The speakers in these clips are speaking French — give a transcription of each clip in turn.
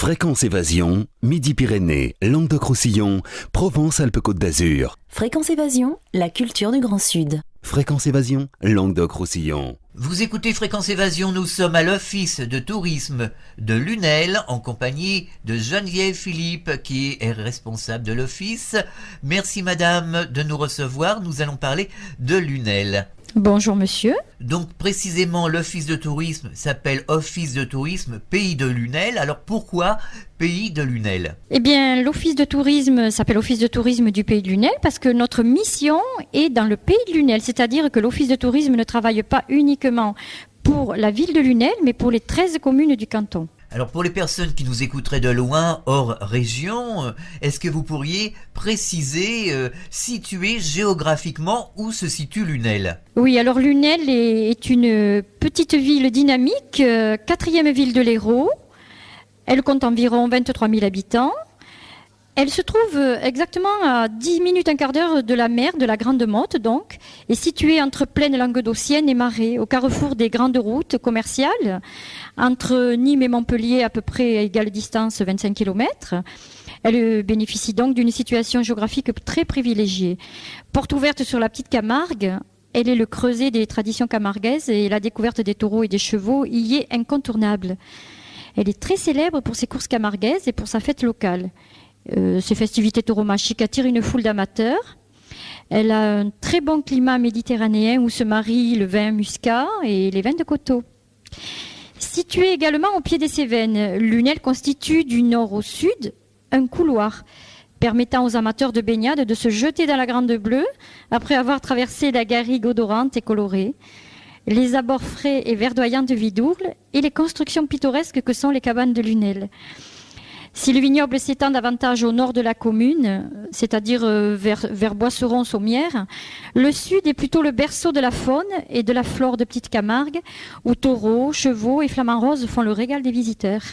Fréquence Évasion, Midi-Pyrénées, Languedoc-Roussillon, Provence-Alpes-Côte d'Azur. Fréquence Évasion, la culture du Grand Sud. Fréquence Évasion, Languedoc-Roussillon. Vous écoutez Fréquence Évasion, nous sommes à l'Office de tourisme de Lunel en compagnie de Geneviève Philippe qui est responsable de l'Office. Merci madame de nous recevoir, nous allons parler de Lunel. Bonjour monsieur. Donc précisément l'Office de tourisme s'appelle Office de tourisme Pays de Lunel. Alors pourquoi Pays de Lunel ? Eh bien l'Office de tourisme s'appelle Office de tourisme du Pays de Lunel parce que notre mission est dans le Pays de Lunel. C'est-à-dire que l'Office de tourisme ne travaille pas uniquement pour la ville de Lunel mais pour les 13 communes du canton. Alors pour les personnes qui nous écouteraient de loin, hors région, est-ce que vous pourriez préciser, situer géographiquement où se situe Lunel ? Oui, alors Lunel est une petite ville dynamique, 4e ville de l'Hérault. Elle compte environ 23 000 habitants. Elle se trouve exactement à 10 minutes, un quart d'heure de la mer, de la Grande Motte donc, et située entre plaine languedocienne et marais, au carrefour des grandes routes commerciales, entre Nîmes et Montpellier à peu près à égale distance, 25 km. Elle bénéficie donc d'une situation géographique très privilégiée. Porte ouverte sur la petite Camargue, elle est le creuset des traditions camarguaises et la découverte des taureaux et des chevaux y est incontournable. Elle est très célèbre pour ses courses camarguaises et pour sa fête locale. Ces festivités tauromachiques attirent une foule d'amateurs. Elle a un très bon climat méditerranéen où se marient le vin muscat et les vins de coteaux. Située également au pied des Cévennes, Lunel constitue du nord au sud un couloir permettant aux amateurs de baignade de se jeter dans la Grande Bleue après avoir traversé la garrigue odorante et colorée, les abords frais et verdoyants de Vidourle et les constructions pittoresques que sont les cabanes de Lunel. Si le vignoble s'étend davantage au nord de la commune, c'est-à-dire vers Boisseron-Sommières, le sud est plutôt le berceau de la faune et de la flore de Petite Camargue, où taureaux, chevaux et flamants roses font le régal des visiteurs.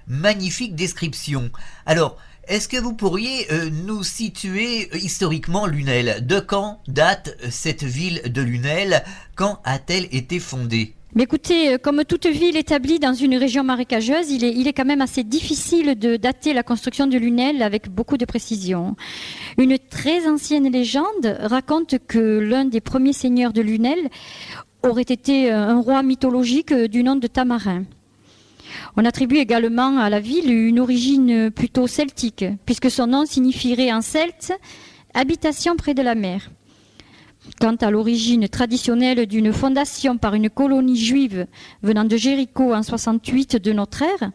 Magnifique description. Alors, est-ce que vous pourriez nous situer historiquement Lunel ? De quand date cette ville de Lunel ? Quand a-t-elle été fondée ? Mais écoutez, comme toute ville établie dans une région marécageuse, il est quand même assez difficile de dater la construction de Lunel avec beaucoup de précision. Une très ancienne légende raconte que l'un des premiers seigneurs de Lunel aurait été un roi mythologique du nom de Tamarin. On attribue également à la ville une origine plutôt celtique, puisque son nom signifierait en celte « habitation près de la mer ». Quant à l'origine traditionnelle d'une fondation par une colonie juive venant de Jéricho en 68 de notre ère,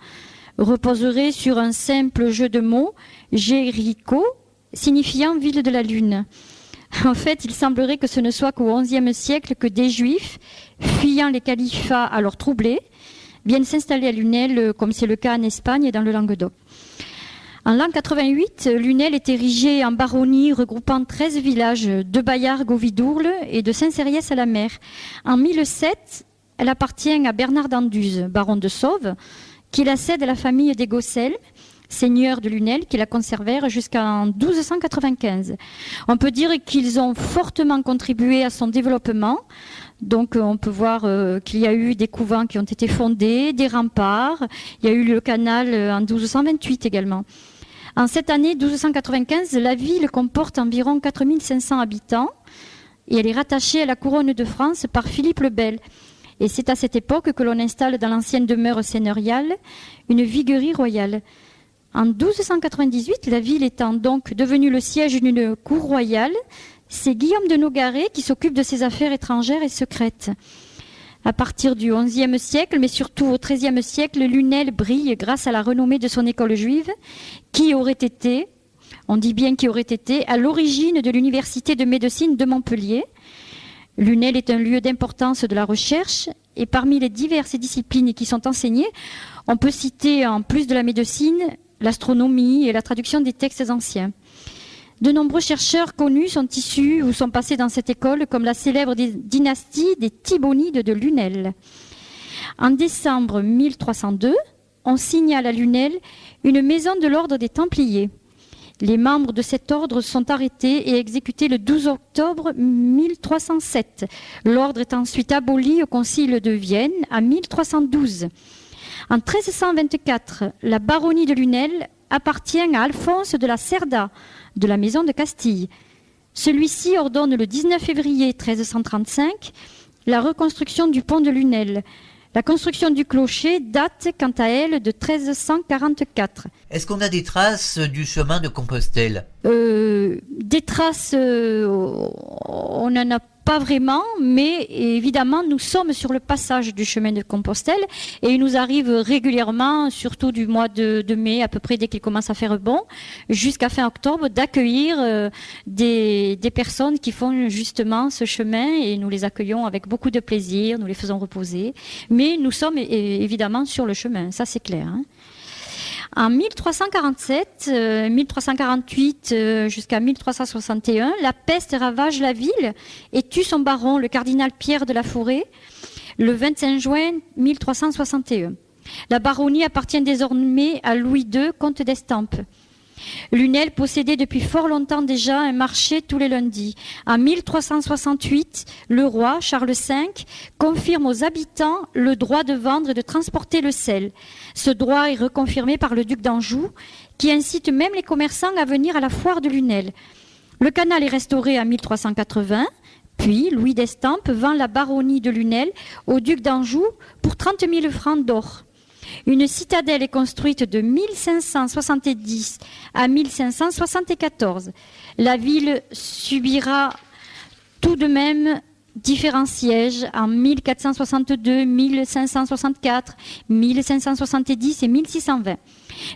reposerait sur un simple jeu de mots, Jéricho, signifiant ville de la lune. En fait, il semblerait que ce ne soit qu'au XIe siècle que des juifs, fuyant les califats alors troublés, viennent s'installer à Lunel, comme c'est le cas en Espagne et dans le Languedoc. En l'an 88, Lunel est érigée en baronnie regroupant 13 villages de Baillargues au Vidourle et de Saint-Cériès à la mer. En 1007, elle appartient à Bernard d'Anduze, baron de Sauve, qui la cède à la famille des Gossel, seigneurs de Lunel, qui la conservèrent jusqu'en 1295. On peut dire qu'ils ont fortement contribué à son développement. Donc on peut voir qu'il y a eu des couvents qui ont été fondés, des remparts. Il y a eu le canal en 1228 également. En cette année 1295, la ville comporte environ 4500 habitants et elle est rattachée à la couronne de France par Philippe le Bel. Et c'est à cette époque que l'on installe dans l'ancienne demeure seigneuriale une viguerie royale. En 1298, la ville étant donc devenue le siège d'une cour royale, c'est Guillaume de Nogaret qui s'occupe de ses affaires étrangères et secrètes. À partir du XIe siècle, mais surtout au XIIIe siècle, Lunel brille grâce à la renommée de son école juive, qui aurait été, on dit bien qui aurait été, à l'origine de l'université de médecine de Montpellier. Lunel est un lieu d'importance de la recherche, et parmi les diverses disciplines qui sont enseignées, on peut citer, en plus de la médecine, l'astronomie et la traduction des textes anciens. De nombreux chercheurs connus sont issus ou sont passés dans cette école, comme la célèbre dynastie des Thibonides de Lunel. En décembre 1302, on signale à Lunel une maison de l'ordre des Templiers. Les membres de cet ordre sont arrêtés et exécutés le 12 octobre 1307. L'ordre est ensuite aboli au concile de Vienne en 1312. En 1324, la baronnie de Lunel appartient à Alphonse de la Cerda, de la maison de Castille. Celui-ci ordonne le 19 février 1335 la reconstruction du pont de Lunel. La construction du clocher date, quant à elle, de 1344. Est-ce qu'on a des traces du chemin de Compostelle? Des traces, on n'en a pas vraiment, mais évidemment, nous sommes sur le passage du chemin de Compostelle et il nous arrive régulièrement, surtout du mois de mai, à peu près dès qu'il commence à faire bon, jusqu'à fin octobre, d'accueillir des personnes qui font justement ce chemin et nous les accueillons avec beaucoup de plaisir, nous les faisons reposer. Mais nous sommes évidemment sur le chemin, ça c'est clair. Hein. En 1347, 1348 jusqu'à 1361, la peste ravage la ville et tue son baron, le cardinal Pierre de la Forêt, le 25 juin 1361. La baronnie appartient désormais à Louis II, comte d'Estampes. Lunel possédait depuis fort longtemps déjà un marché tous les lundis. En 1368, le roi, Charles V, confirme aux habitants le droit de vendre et de transporter le sel. Ce droit est reconfirmé par le duc d'Anjou, qui incite même les commerçants à venir à la foire de Lunel. Le canal est restauré en 1380, puis Louis d'Estampes vend la baronnie de Lunel au duc d'Anjou pour 30 000 francs d'or. Une citadelle est construite de 1570 à 1574. La ville subira tout de même différents sièges en 1462, 1564, 1570 et 1620.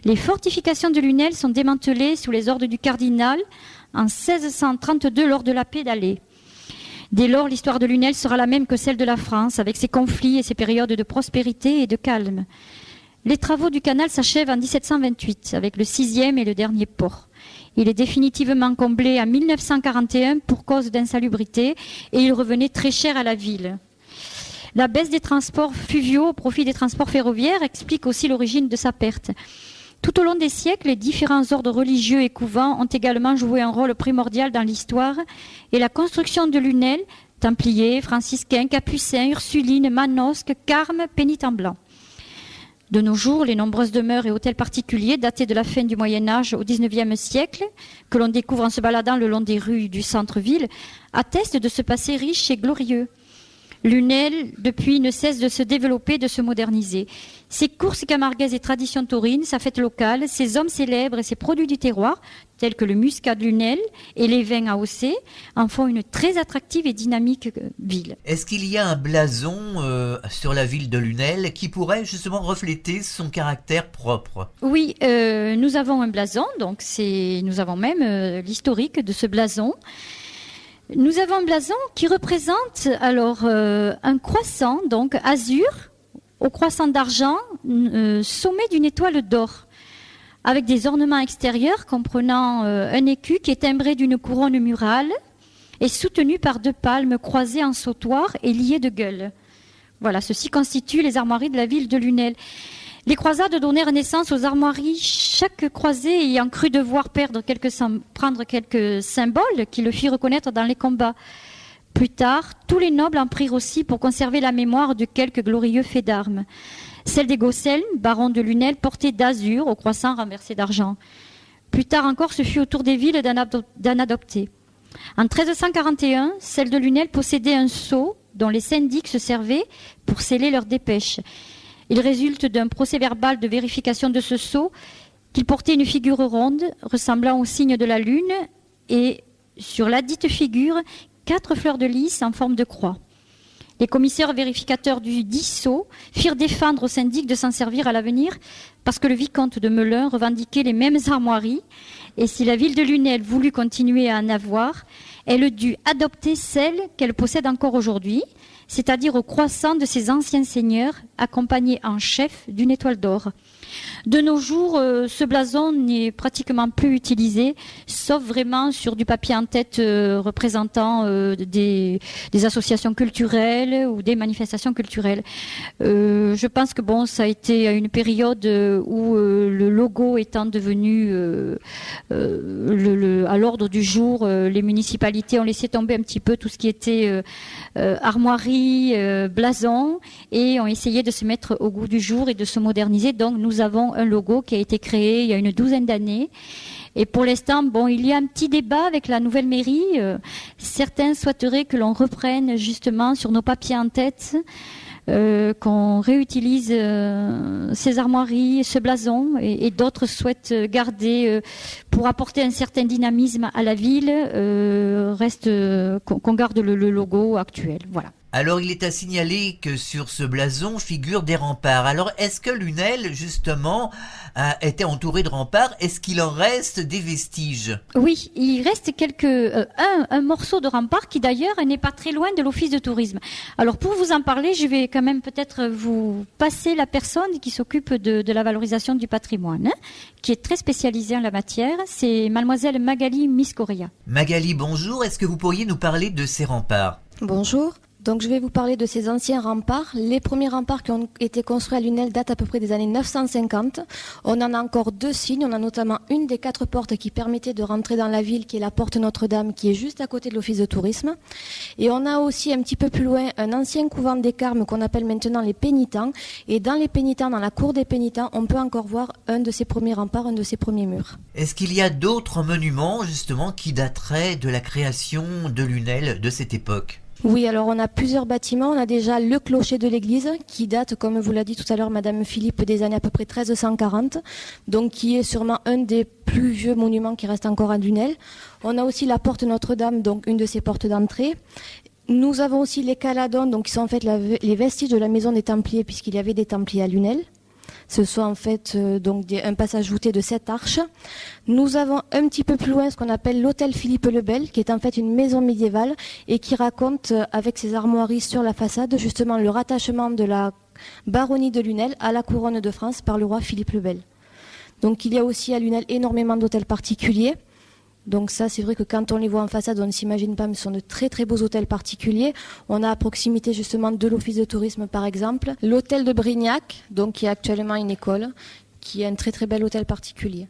Les fortifications de Lunel sont démantelées sous les ordres du cardinal en 1632 lors de la paix d'Alais. Dès lors, l'histoire de Lunel sera la même que celle de la France, avec ses conflits et ses périodes de prospérité et de calme. Les travaux du canal s'achèvent en 1728, avec le 6e et le dernier port. Il est définitivement comblé en 1941 pour cause d'insalubrité et il revenait très cher à la ville. La baisse des transports fluviaux au profit des transports ferroviaires explique aussi l'origine de sa perte. Tout au long des siècles, les différents ordres religieux et couvents ont également joué un rôle primordial dans l'histoire et la construction de Lunel, Templiers, franciscains, capucins, ursulines, manosques, carmes, pénitents blancs. De nos jours, les nombreuses demeures et hôtels particuliers datés de la fin du Moyen-Âge au XIXe siècle, que l'on découvre en se baladant le long des rues du centre-ville, attestent de ce passé riche et glorieux. Lunel, depuis, ne cesse de se développer, de se moderniser. Ses courses camarguaises et traditions taurines, sa fête locale, ses hommes célèbres et ses produits du terroir, tels que le muscat de Lunel et les vins AOC, en font une très attractive et dynamique ville. Est-ce qu'il y a un blason sur la ville de Lunel qui pourrait justement refléter son caractère propre? Oui, nous avons un blason, donc nous avons même l'historique de ce blason. Nous avons un blason qui représente alors un croissant, donc azur, au croissant d'argent, sommet d'une étoile d'or, avec des ornements extérieurs comprenant un écu qui est timbré d'une couronne murale et soutenu par 2 palmes croisées en sautoir et liées de gueules. Voilà, ceci constitue les armoiries de la ville de Lunel. Les croisades donnèrent naissance aux armoiries, chaque croisée ayant cru devoir prendre quelques symboles qui le firent reconnaître dans les combats. Plus tard, tous les nobles en prirent aussi pour conserver la mémoire de quelques glorieux faits d'armes. Celle des Gosselin, baron de Lunel, portait d'azur au croissant renversé d'argent. Plus tard encore, ce fut au tour des villes d'en adopter. En 1341, celle de Lunel possédait un sceau dont les syndics se servaient pour sceller leurs dépêches. Il résulte d'un procès-verbal de vérification de ce sceau qu'il portait une figure ronde ressemblant au signe de la lune et sur ladite figure 4 fleurs de lys en forme de croix. Les commissaires vérificateurs du dit sceau firent défendre au syndic de s'en servir à l'avenir parce que le vicomte de Melun revendiquait les mêmes armoiries et si la ville de Lunel voulut continuer à en avoir, elle dut adopter celle qu'elle possède encore aujourd'hui, c'est-à-dire au croissant de ses anciens seigneurs, accompagnés en chef d'une étoile d'or. De nos jours, ce blason n'est pratiquement plus utilisé, sauf vraiment sur du papier en tête représentant des associations culturelles ou des manifestations culturelles. Je pense que ça a été à une période où le logo étant devenu à l'ordre du jour, les municipalités ont laissé tomber un petit peu tout ce qui était armoirie armoiries, blasons, et ont essayé de se mettre au goût du jour et de se moderniser. Donc nous avons un logo qui a été créé il y a une 12aine d'années. Et pour l'instant, il y a un petit débat avec la nouvelle mairie. Certains souhaiteraient que l'on reprenne justement sur nos papiers en tête, qu'on réutilise ces armoiries, ce blason, et d'autres souhaitent garder, pour apporter un certain dynamisme à la ville, qu'on garde le logo actuel. Voilà. Alors, il est à signaler que sur ce blason figurent des remparts. Alors, est-ce que Lunel, justement, était entouré de remparts? Est-ce qu'il en reste des vestiges? Oui, il reste un morceau de rempart qui d'ailleurs n'est pas très loin de l'office de tourisme. Alors, pour vous en parler, je vais quand même peut-être vous passer la personne qui s'occupe de la valorisation du patrimoine, qui est très spécialisée en la matière. C'est mademoiselle Magali Miscoria. Magali, bonjour. Est-ce que vous pourriez nous parler de ces remparts? Bonjour. Donc je vais vous parler de ces anciens remparts. Les premiers remparts qui ont été construits à Lunel datent à peu près des années 950. On en a encore 2 signes. On a notamment une des 4 portes qui permettait de rentrer dans la ville, qui est la porte Notre-Dame, qui est juste à côté de l'office de tourisme. Et on a aussi un petit peu plus loin un ancien couvent des Carmes qu'on appelle maintenant les Pénitents. Et dans les Pénitents, dans la cour des Pénitents, on peut encore voir un de ces premiers remparts, un de ces premiers murs. Est-ce qu'il y a d'autres monuments justement qui dateraient de la création de Lunel de cette époque? Oui, alors on a plusieurs bâtiments. On a déjà le clocher de l'église qui date, comme vous l'a dit tout à l'heure Madame Philippe, des années à peu près 1340, donc qui est sûrement un des plus vieux monuments qui reste encore à Lunel. On a aussi la porte Notre-Dame, donc une de ses portes d'entrée. Nous avons aussi les caladons, donc qui sont en fait les vestiges de la maison des Templiers, puisqu'il y avait des Templiers à Lunel. Ce sont en fait un passage voûté de 7 arches. Nous avons un petit peu plus loin ce qu'on appelle l'hôtel Philippe le Bel, qui est en fait une maison médiévale et qui raconte avec ses armoiries sur la façade justement le rattachement de la baronnie de Lunel à la couronne de France par le roi Philippe le Bel. Donc il y a aussi à Lunel énormément d'hôtels particuliers. Donc ça, c'est vrai que quand on les voit en façade, on ne s'imagine pas, mais ce sont de très très beaux hôtels particuliers. On a à proximité justement de l'office de tourisme par exemple. L'hôtel de Brignac, donc qui est actuellement une école, qui est un très très bel hôtel particulier.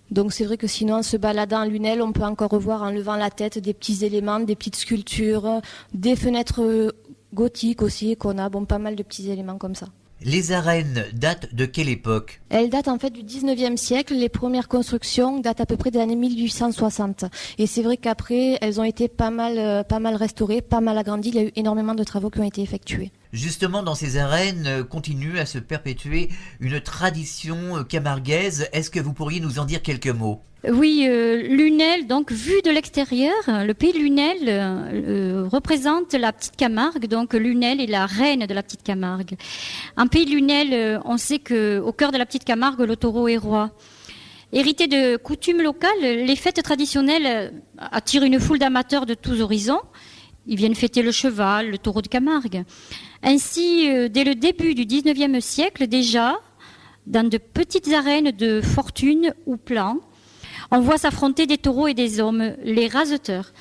Donc c'est vrai que sinon, en se baladant à Lunel, on peut encore revoir en levant la tête des petits éléments, des petites sculptures, des fenêtres gothiques aussi qu'on a, pas mal de petits éléments comme ça. Les arènes datent de quelle époque? Elles datent en fait du 19e siècle. Les premières constructions datent à peu près des années 1860. Et c'est vrai qu'après, elles ont été pas mal restaurées, pas mal agrandies. Il y a eu énormément de travaux qui ont été effectués. Justement, dans ces arènes continue à se perpétuer une tradition camarguaise. Est-ce que vous pourriez nous en dire quelques mots? Oui, Lunel, donc vu de l'extérieur, le pays de Lunel représente la petite Camargue. Donc Lunel est la reine de la petite Camargue. En pays de Lunel, on sait qu'au cœur de la petite Camargue, le taureau est roi. Hérité de coutumes locales, les fêtes traditionnelles attirent une foule d'amateurs de tous horizons. Ils viennent fêter le cheval, le taureau de Camargue. Ainsi, dès le début du 19e siècle déjà, dans de petites arènes de fortune ou plan, on voit s'affronter des taureaux et des hommes, les raseteurs,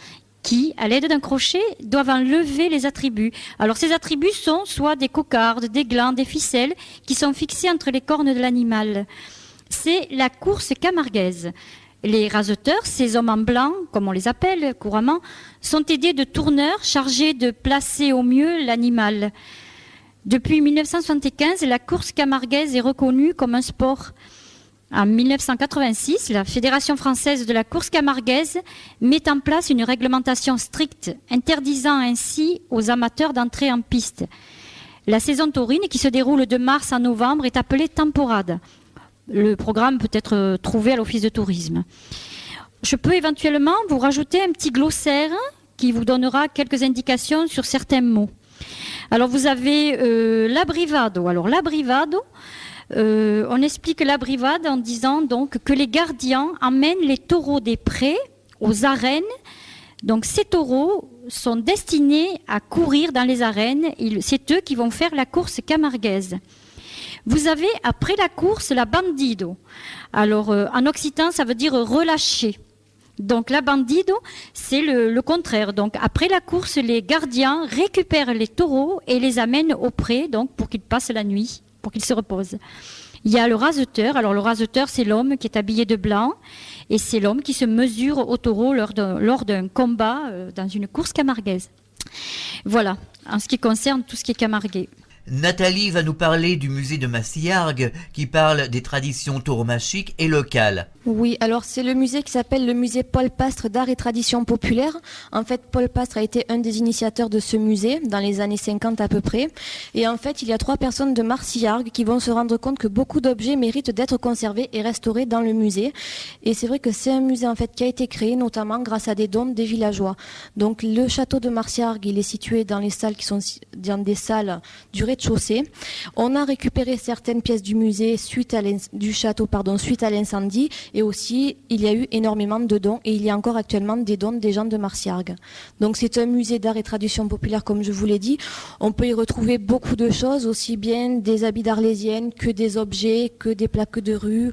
qui, à l'aide d'un crochet, doivent enlever les attributs. Alors ces attributs sont soit des cocardes, des glands, des ficelles, qui sont fixés entre les cornes de l'animal. C'est la course camarguaise. Les raseteurs, ces hommes en blanc, comme on les appelle couramment, sont aidés de tourneurs chargés de placer au mieux l'animal. Depuis 1975, la course camarguaise est reconnue comme un sport. En 1986, la Fédération française de la course camarguaise met en place une réglementation stricte, interdisant ainsi aux amateurs d'entrer en piste. La saison taurine, qui se déroule de mars à novembre, est appelée temporade. Le programme peut être trouvé à l'office de tourisme. Je peux éventuellement vous rajouter un petit glossaire qui vous donnera quelques indications sur certains mots. Alors vous avez l'abrivado. Alors l'abrivado, on explique l'abrivade en disant donc que les gardiens emmènent les taureaux des prés aux arènes. Donc ces taureaux sont destinés à courir dans les arènes. C'est eux qui vont faire la course camarguaise. Vous avez après la course la bandido. Alors en occitan ça veut dire relâcher. Donc la bandido c'est le contraire. Donc après la course les gardiens récupèrent les taureaux et les amènent au pré donc pour qu'ils passent la nuit, pour qu'ils se reposent. Il y a le raseteur. Alors le raseteur c'est l'homme qui est habillé de blanc et c'est l'homme qui se mesure au taureau lors d'un combat dans une course camarguaise. Voilà, en ce qui concerne tout ce qui est camarguais. Nathalie va nous parler du musée de Massiargues qui parle des traditions tauromachiques et locales. Oui, alors c'est le musée qui s'appelle le musée Paul Pastre d'art et tradition populaire. En fait, Paul Pastre a été un des initiateurs de ce musée dans les années 50 à peu près. Et en fait, il y a 3 personnes de Massiargues qui vont se rendre compte que beaucoup d'objets méritent d'être conservés et restaurés dans le musée. Et c'est vrai que c'est un musée en fait qui a été créé notamment grâce à des dons des villageois. Donc le château de Massiargues, il est situé dans les salles qui sont dans des salles du rez-de-chaussée. On a récupéré certaines pièces du musée suite à l'incendie. Et aussi, il y a eu énormément de dons et il y a encore actuellement des dons des gens de Massiargues. Donc c'est un musée d'art et tradition populaire, comme je vous l'ai dit. On peut y retrouver beaucoup de choses, aussi bien des habits d'arlésiennes que des objets, que des plaques de rue,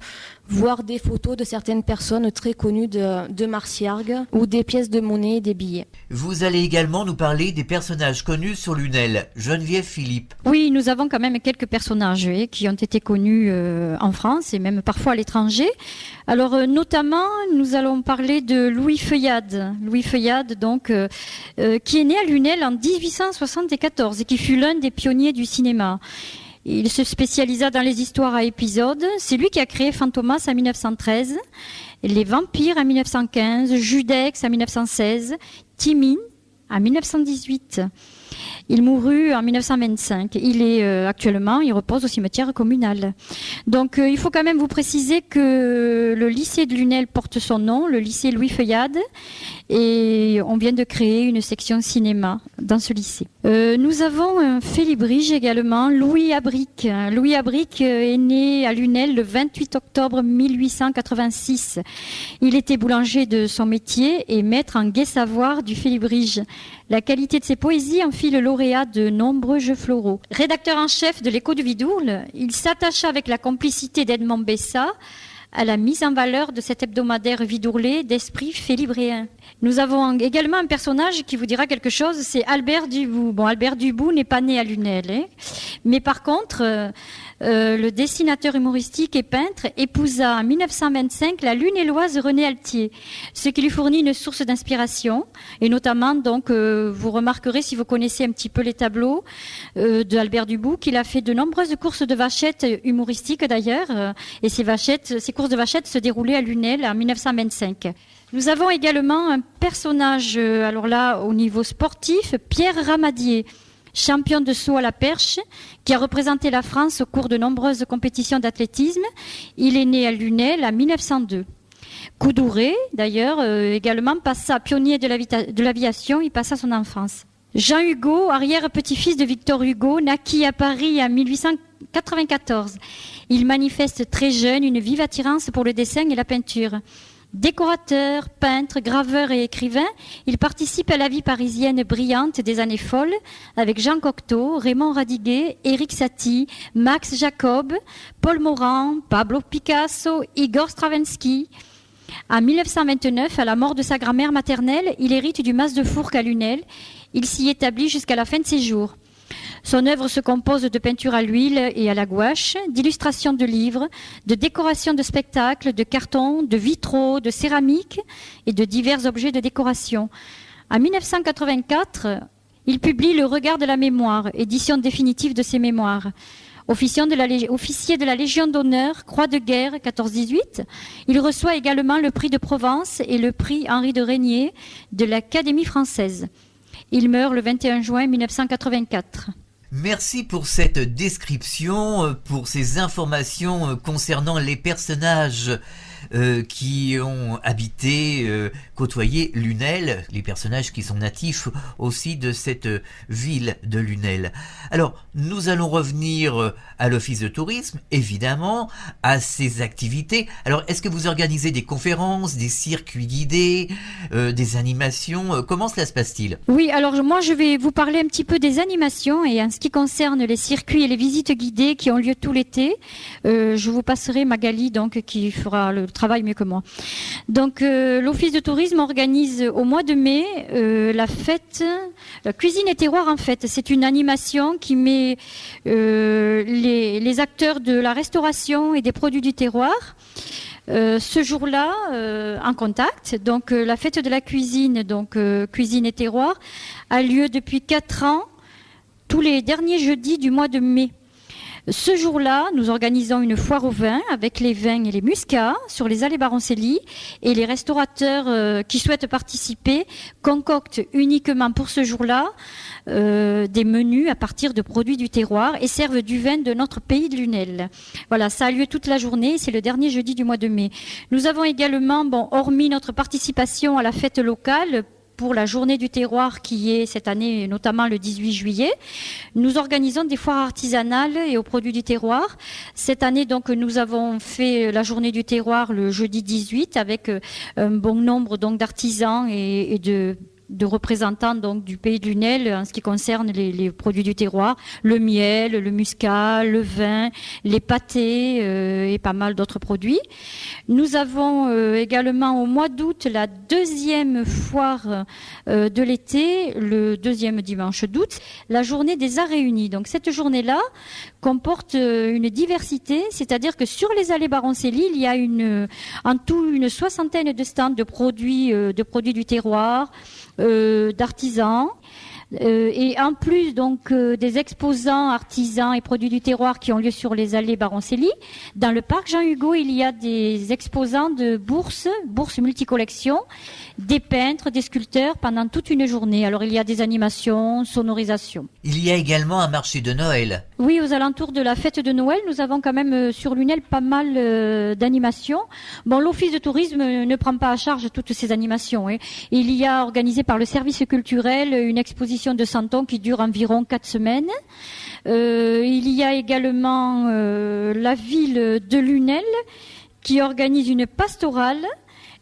voire des photos de certaines personnes très connues de Massiargues ou des pièces de monnaie et des billets. Vous allez également nous parler des personnages connus sur Lunel. Geneviève Philippe. Oui, nous avons quand même quelques personnages qui ont été connus en France et même parfois à l'étranger. Alors notamment, nous allons parler de Louis Feuillade. Louis Feuillade, donc, qui est né à Lunel en 1874 et qui fut l'un des pionniers du cinéma. Il se spécialisa dans les histoires à épisodes. C'est lui qui a créé Fantomas en 1913, Les Vampires en 1915, Judex en 1916, Timine en 1918. Il mourut en 1925. Il est actuellement, il repose au cimetière communal. Donc il faut quand même vous préciser que le lycée de Lunel porte son nom, le lycée Louis Feuillade, et on vient de créer une section cinéma dans ce lycée. Nous avons un félibrige également, Louis Abric. Louis Abric est né à Lunel le 28 octobre 1886. Il était boulanger de son métier et maître en gai savoir du félibrige. La qualité de ses poésies en fit le lauréat de nombreux jeux floraux. Rédacteur en chef de l'Écho du Vidourle, il s'attacha avec la complicité d'Edmond Bessa à la mise en valeur de cet hebdomadaire vidourlé d'esprit félibréen. Nous avons également un personnage qui vous dira quelque chose, c'est Albert Dubout. Bon, Albert Dubout n'est pas né à Lunel, mais par contre, le dessinateur humoristique et peintre épousa en 1925 la Lunelloise Renée Altier, ce qui lui fournit une source d'inspiration. Et notamment, donc, vous remarquerez, si vous connaissez un petit peu les tableaux d'Albert Dubout, qu'il a fait de nombreuses courses de vachettes humoristiques d'ailleurs, et ces courses de vachettes se déroulaient à Lunel en 1925. Nous avons également un personnage, alors là, au niveau sportif, Pierre Ramadier, champion de saut à la perche, qui a représenté la France au cours de nombreuses compétitions d'athlétisme. Il est né à Lunel en 1902. Coudouré, d'ailleurs, également pionnier de l'aviation, il passa son enfance. Jean Hugo, arrière-petit-fils de Victor Hugo, naquit à Paris en 1894. Il manifeste très jeune une vive attirance pour le dessin et la peinture. Décorateur, peintre, graveur et écrivain, il participe à la vie parisienne brillante des années folles avec Jean Cocteau, Raymond Radiguet, Éric Satie, Max Jacob, Paul Morand, Pablo Picasso, Igor Stravinsky. En 1929, à la mort de sa grand-mère maternelle, il hérite du Mas de Fourques à Lunel. Il s'y établit jusqu'à la fin de ses jours. Son œuvre se compose de peintures à l'huile et à la gouache, d'illustrations de livres, de décorations de spectacles, de cartons, de vitraux, de céramique et de divers objets de décoration. En 1984, il publie Le Regard de la mémoire, édition définitive de ses mémoires. Officier de la Légion d'honneur, Croix de guerre 14-18, il reçoit également le prix de Provence et le prix Henri de Régnier de l'Académie française. Il meurt le 21 juin 1984. Merci pour cette description, pour ces informations concernant les personnages qui ont habité, côtoyé Lunel, les personnages qui sont natifs aussi de cette ville de Lunel. Alors, nous allons revenir à l'Office de tourisme, évidemment, à ses activités. Alors, est-ce que vous organisez des conférences, des circuits guidés, des animations? Comment cela se passe-t-il? Oui, alors moi je vais vous parler un petit peu des animations et en ce qui concerne les circuits et les visites guidées qui ont lieu tout l'été, je vous passerai Magali donc qui fera le travail mieux que moi. Donc l'Office de tourisme organise au mois de mai la fête Cuisine et terroir en fête. C'est une animation qui met les acteurs de la restauration et des produits du terroir Ce jour-là, en contact, donc la fête de la cuisine, donc cuisine et terroir, a lieu depuis 4 ans, tous les derniers jeudis du mois de mai. Ce jour-là, nous organisons une foire au vin avec les vins et les muscats sur les allées Baroncelli, et les restaurateurs qui souhaitent participer concoctent uniquement pour ce jour-là des menus à partir de produits du terroir et servent du vin de notre pays de Lunel. Voilà, ça a lieu toute la journée, c'est le dernier jeudi du mois de mai. Nous avons également, hormis notre participation à la fête locale, pour la journée du terroir qui est cette année notamment le 18 juillet. Nous organisons des foires artisanales et aux produits du terroir. Cette année donc nous avons fait la journée du terroir le jeudi 18 avec un bon nombre donc d'artisans et de représentants donc du pays de Lunel en ce qui concerne les produits du terroir, le miel, le muscat, le vin, les pâtés et pas mal d'autres produits. Nous avons également au mois d'août la deuxième foire de l'été, le deuxième dimanche d'août, la journée des arts réunis. Donc cette journée-là comporte une diversité, c'est-à-dire que sur les allées Baroncelli, il y a en tout une 60aine de stands de produits du terroir, d'artisans. Et en plus donc des exposants artisans et produits du terroir qui ont lieu sur les allées Baroncelli, dans le parc Jean-Hugo, il y a des exposants de bourses multicollections, des peintres, des sculpteurs pendant toute une journée. Alors il y a des animations, sonorisations. Il y a également un marché de Noël. Oui, aux alentours de la fête de Noël, nous avons quand même sur Lunel pas mal d'animations. Bon, l'office de tourisme ne prend pas à charge toutes ces animations. Il y a organisé par le service culturel une exposition de Santon qui dure environ 4 semaines. Il y a également la ville de Lunel qui organise une pastorale.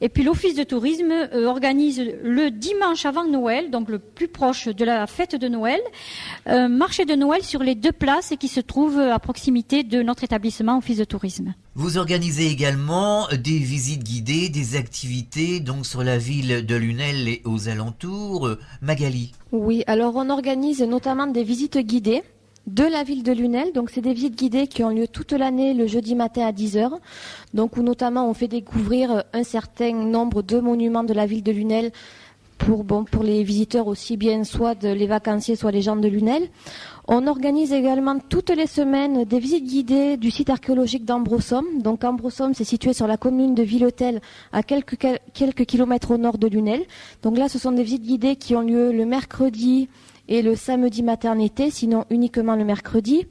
Et puis l'office de tourisme organise le dimanche avant Noël, donc le plus proche de la fête de Noël, un marché de Noël sur les 2 places qui se trouvent à proximité de notre établissement office de tourisme. Vous organisez également des visites guidées, des activités donc sur la ville de Lunel et aux alentours. Magali. Oui, alors on organise notamment des visites guidées de la ville de Lunel. Donc c'est des visites guidées qui ont lieu toute l'année le jeudi matin à 10h. Donc où notamment on fait découvrir un certain nombre de monuments de la ville de Lunel pour les visiteurs aussi bien soit les vacanciers soit les gens de Lunel. On organise également toutes les semaines des visites guidées du site archéologique d'Ambrossum. Donc Ambrossum, c'est situé sur la commune de Villetel, à quelques kilomètres au nord de Lunel. Donc là, ce sont des visites guidées qui ont lieu le mercredi et le samedi matin-été, sinon uniquement le mercredi.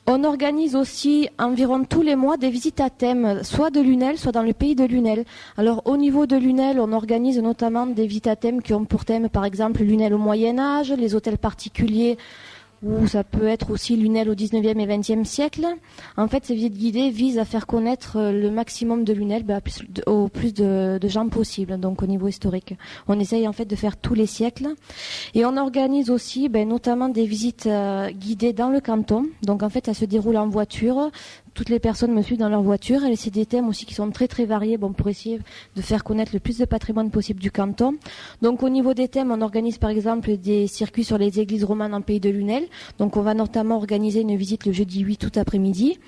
On organise aussi environ tous les mois des visites à thème, soit de Lunel, soit dans le pays de Lunel. Alors au niveau de Lunel, on organise notamment des visites à thème qui ont pour thème par exemple Lunel au Moyen-Âge, les hôtels particuliers, ou ça peut être aussi Lunel au 19e et 20e siècle. En fait, ces visites guidées visent à faire connaître le maximum de Lunel au plus de gens possible, donc au niveau historique. On essaye en fait de faire tous les siècles. Et on organise aussi notamment des visites guidées dans le canton. Donc en fait, ça se déroule en voiture. Toutes les personnes me suivent dans leur voiture et c'est des thèmes aussi qui sont très très variés pour essayer de faire connaître le plus de patrimoine possible du canton. Donc au niveau des thèmes, on organise par exemple des circuits sur les églises romanes en pays de Lunel. Donc on va notamment organiser une visite le jeudi 8 août après-midi.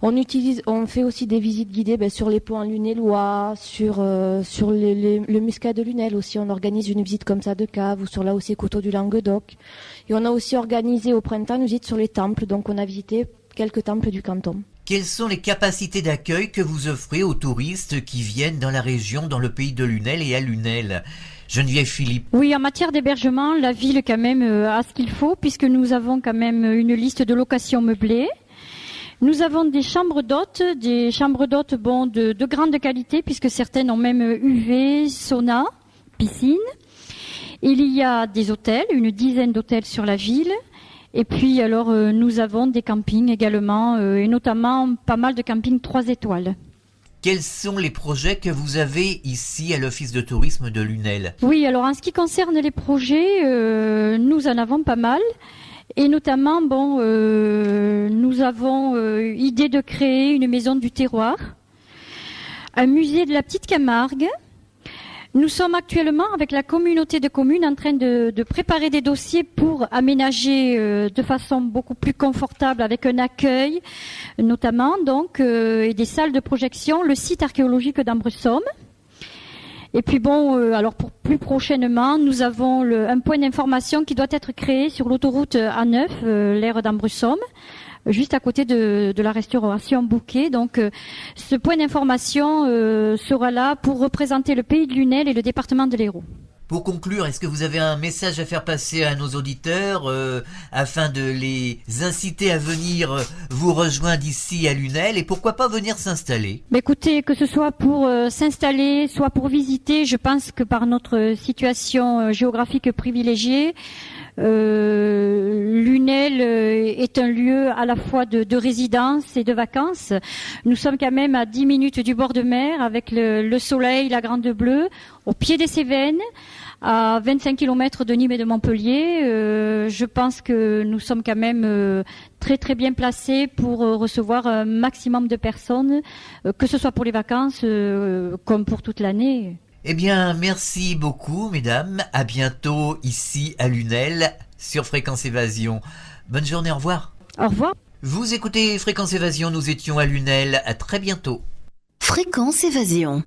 On fait aussi des visites guidées sur les ponts lunélois, sur le muscat de Lunel aussi. On organise une visite comme ça de cave ou sur là aussi coteau du Languedoc. Et on a aussi organisé au printemps une visite sur les temples. Donc on a visité quelques temples du canton. Quelles sont les capacités d'accueil que vous offrez aux touristes qui viennent dans la région, dans le pays de Lunel et à Lunel? Geneviève Philippe. Oui, en matière d'hébergement, la ville quand même a ce qu'il faut puisque nous avons quand même une liste de locations meublées. Nous avons des chambres d'hôtes de grande qualité puisque certaines ont même UV, sauna, piscine. Il y a des hôtels, une dizaine d'hôtels sur la ville. Et puis alors nous avons des campings également et notamment pas mal de campings 3 étoiles. Quels sont les projets que vous avez ici à l'Office de tourisme de Lunel? Oui, alors en ce qui concerne les projets, nous en avons pas mal. Et notamment, nous avons idée de créer une maison du terroir, un musée de la Petite Camargue, Nous sommes actuellement avec la communauté de communes en train de préparer des dossiers pour aménager de façon beaucoup plus confortable avec un accueil notamment donc et des salles de projection le site archéologique d'Ambresomme. Et puis alors pour plus prochainement, nous avons un point d'information qui doit être créé sur l'autoroute A9, l'aire d'Ambresomme, juste à côté de la restauration Bouquet. Donc ce point d'information sera là pour représenter le pays de Lunel et le département de l'Hérault. Pour conclure, est-ce que vous avez un message à faire passer à nos auditeurs afin de les inciter à venir vous rejoindre ici à Lunel et pourquoi pas venir s'installer? Écoutez, que ce soit pour s'installer, soit pour visiter, je pense que par notre situation géographique privilégiée, Lunel est un lieu à la fois de résidence et de vacances. Nous sommes quand même à 10 minutes du bord de mer avec le soleil, la Grande Bleue, au pied des Cévennes, à 25 km de Nîmes et de Montpellier. Je pense que nous sommes quand même très très bien placés pour recevoir un maximum de personnes, que ce soit pour les vacances comme pour toute l'année. Eh bien, merci beaucoup, mesdames. À bientôt ici à Lunel sur Fréquence Évasion. Bonne journée, au revoir. Au revoir. Vous écoutez Fréquence Évasion, nous étions à Lunel. À très bientôt. Fréquence Évasion.